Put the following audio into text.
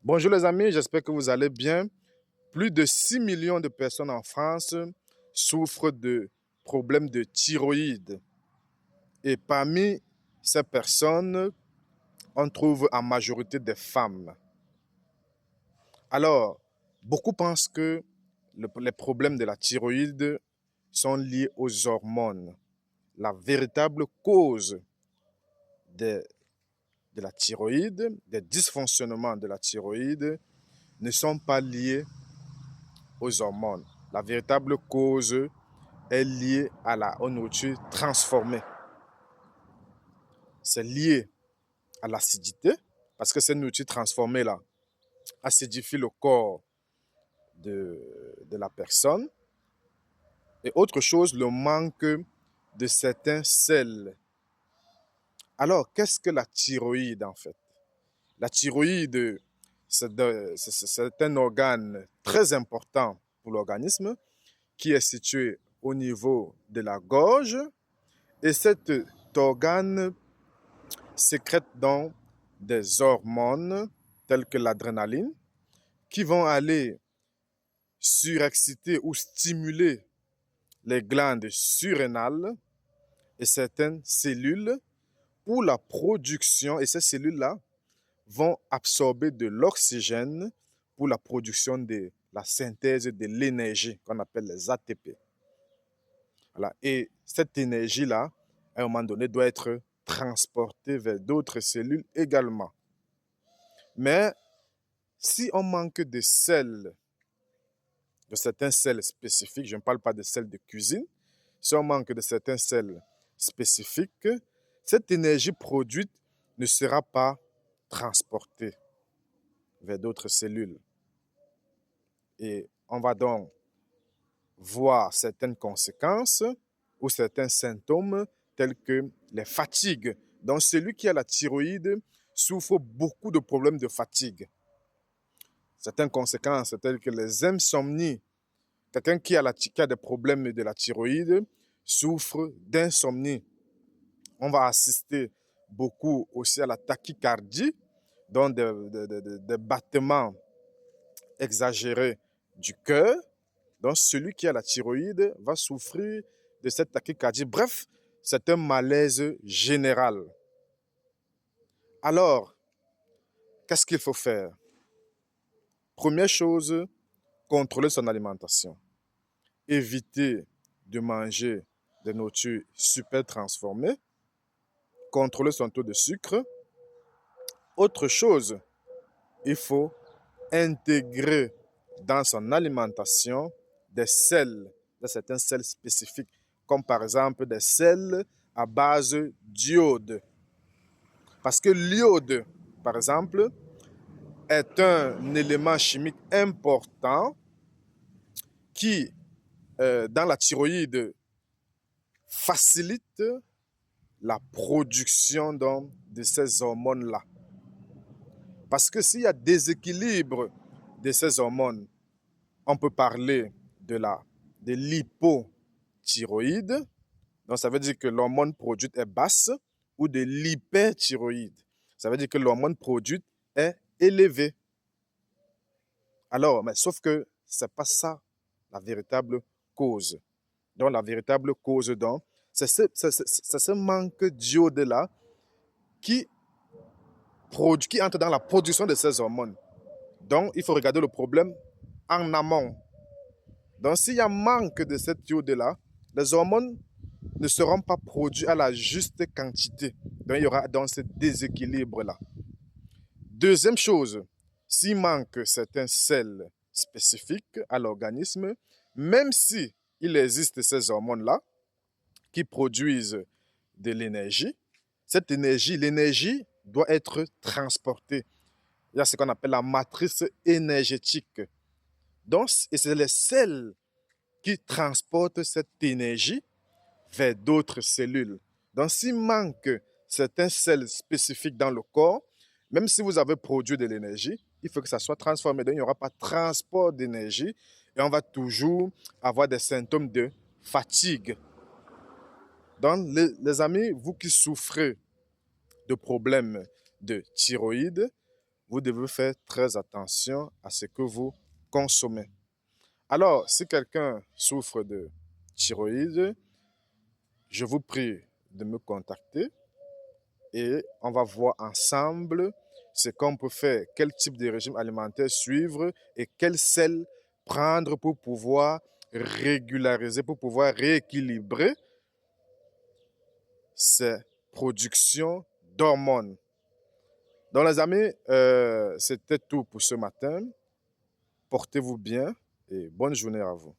Bonjour les amis, j'espère que vous allez bien. Plus de 6 millions de personnes en France souffrent de problèmes de thyroïde. Et parmi ces personnes, on trouve en majorité des femmes. Alors, beaucoup pensent que les problèmes de la thyroïde sont liés aux hormones. La véritable cause de, de la thyroïde, des dysfonctionnements de la thyroïde, ne sont pas liés aux hormones. La véritable cause est liée aux nourritures transformées. C'est lié à l'acidité, parce que ces nourritures transformées-là acidifient le corps de la personne. Et autre chose, le manque de certains sels. Alors, qu'est-ce que la thyroïde en fait? La thyroïde, c'est un organe très important pour l'organisme qui est situé au niveau de la gorge. Et cet organe sécrète donc des hormones telles que l'adrénaline qui vont aller surexciter ou stimuler les glandes surrénales et certaines cellules pour la production. Et ces cellules-là vont absorber de l'oxygène pour la production de la synthèse de l'énergie qu'on appelle les ATP. Voilà. Et cette énergie-là, à un moment donné, doit être transportée vers d'autres cellules également. Mais si on manque de sel, de certains sels spécifiques, je ne parle pas de sels de cuisine, si on manque de certains sels spécifiques, cette énergie produite ne sera pas transportée vers d'autres cellules. Et on va donc voir certaines conséquences ou certains symptômes tels que les fatigues. Donc, celui qui a la thyroïde souffre beaucoup de problèmes de fatigue. Certaines conséquences telles que les insomnies. Quelqu'un qui a des problèmes de la thyroïde souffre d'insomnie. On va assister beaucoup aussi à la tachycardie, donc des battements exagérés du cœur. Donc, celui qui a la thyroïde va souffrir de cette tachycardie. Bref, c'est un malaise général. Alors, qu'est-ce qu'il faut faire? Première chose, contrôler son alimentation. Éviter de manger des nourritures super transformées. Contrôler son taux de sucre. Autre chose, il faut intégrer dans son alimentation des sels, certains sels spécifiques, comme par exemple des sels à base d'iode. Parce que l'iode, par exemple, est un élément chimique important qui, dans la thyroïde, facilite la production donc, de ces hormones-là. Parce que s'il y a déséquilibre de ces hormones, on peut parler de l'hypothyroïde, donc ça veut dire que l'hormone produite est basse, ou de l'hyperthyroïde, ça veut dire que l'hormone produite est élevée. Alors, mais sauf que ce n'est pas ça la véritable cause. Donc la véritable cause, donc, c'est ce manque d'iode-là qui entre dans la production de ces hormones. Donc, il faut regarder le problème en amont. Donc, s'il y a manque de cette iode-là, les hormones ne seront pas produites à la juste quantité. Donc, il y aura donc ce déséquilibre-là. Deuxième chose, s'il manque certains sels spécifiques à l'organisme, même si il existe ces hormones-là qui produisent de l'énergie, cette énergie, l'énergie doit être transportée. Il y a ce qu'on appelle la matrice énergétique. Donc, et c'est les sels qui transportent cette énergie vers d'autres cellules. Donc, s'il manque certains sels spécifiques dans le corps, même si vous avez produit de l'énergie, il faut que ça soit transformé. Donc, il n'y aura pas de transport d'énergie et on va toujours avoir des symptômes de fatigue. Donc, les amis, vous qui souffrez de problèmes de thyroïde, vous devez faire très attention à ce que vous consommez. Alors, si quelqu'un souffre de thyroïde, je vous prie de me contacter et on va voir ensemble ce qu'on peut faire, quel type de régime alimentaire suivre et quel sel prendre pour pouvoir régulariser, pour pouvoir rééquilibrer ces productions d'hormones. Donc les amis, c'était tout pour ce matin. Portez-vous bien et bonne journée à vous.